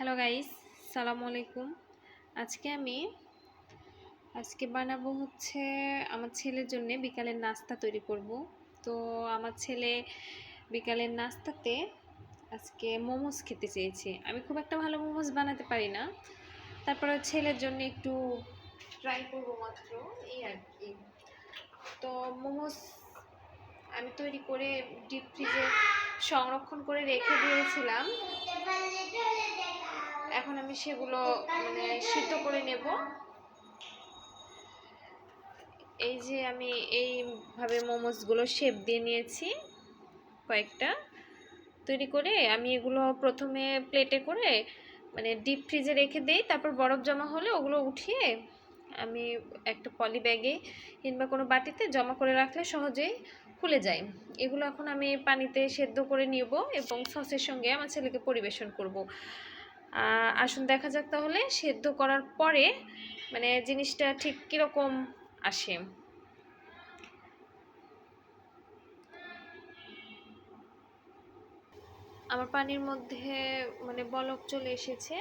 Hello guys, সালামু আলাইকুম। আজকে বানাবো হচ্ছে আমার ছেলের জন্য বিকালের নাস্তা তৈরি করব। তো আমার ছেলে বিকালের নাস্তাতে আজকে মোমোস খেতে চেয়েছে। আমি খুব একটা ভালো মোমোস বানাতে পারি না, তারপরে ছেলের জন্য একটু ট্রাই করবো মাত্র, এই আর কি। তো মোমোস আমি তৈরি করে ডিপ ফ্রিজে সংরক্ষণ করে রেখে দিয়েছিলাম। এখন আমি সেগুলো সিদ্ধ করে নেব। এই যে আমি এইভাবে মোমোসগুলো শেপ দিয়ে নিয়েছি কয়েকটা। তৈরি করে আমি এগুলো প্রথমে প্লেটে করে ডিপ ফ্রিজে রেখে দিই, তারপর বরফ জমা হলে ওগুলো উঠিয়ে আমি একটা পলি ব্যাগে কিংবা কোনো বাটিতে জমা করে রাখলে সহজেই খুলে যায়। এগুলো এখন আমি পানিতে সেদ্ধ করে নিব এবং সসের সঙ্গে আমার ছেলেকে পরিবেশন করব। আসুন দেখা যাক তাহলে সেদ্ধ করার পরে জিনিসটা ঠিক কীরকম আসে। আমার পানির মধ্যে বলক চলে এসেছে।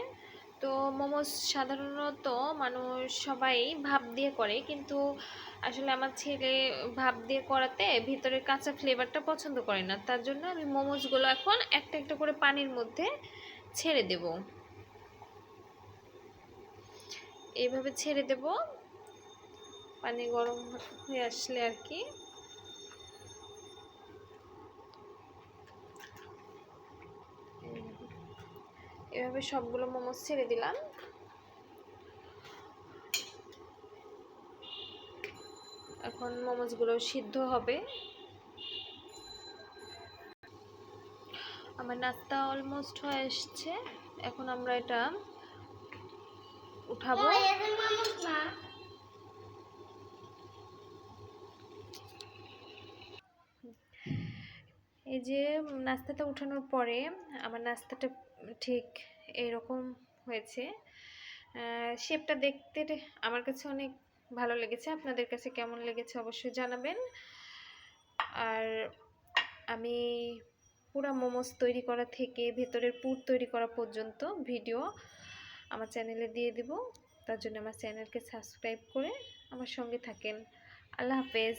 তো মোমোস সাধারণত মানুষ সবাই ভাপ দিয়ে করে, কিন্তু আসলে আমার ছেলে ভাপ দিয়ে করাতে ভিতরের কাঁচা ফ্লেভারটা পছন্দ করে না। তার জন্য আমি মোমোসগুলো এখন একটা একটা করে পানির মধ্যে ছেড়ে দেব। এইভাবে ছেড়ে দেব, পানি গরম হয়ে আসলে আর কি। এভাবে সবগুলো মোমোস ছেড়ে দিলাম। এখন মোমোসগুলো সিদ্ধ হবে। আমার নাস্তা অলমোস্ট হয়ে আসছে, এখন আমরা এটা উঠাবো। এই যে নাস্তাটা উঠানোর পরে আমার নাস্তাটা ঠিক এরকম হয়েছে। শেপটা দেখতে আমার কাছে অনেক ভালো লেগেছে। আপনাদের কাছে কেমন লেগেছে অবশ্যই জানাবেন। আর আমি পুরা মোমোস তৈরি করা থেকে ভেতরের পুর তৈরি করা পর্যন্ত ভিডিও আমার চ্যানেলে দিয়ে দিব। তার জন্য আমার চ্যানেলকে সাবস্ক্রাইব করে আমার সঙ্গে থাকেন। আল্লাহ হাফেজ।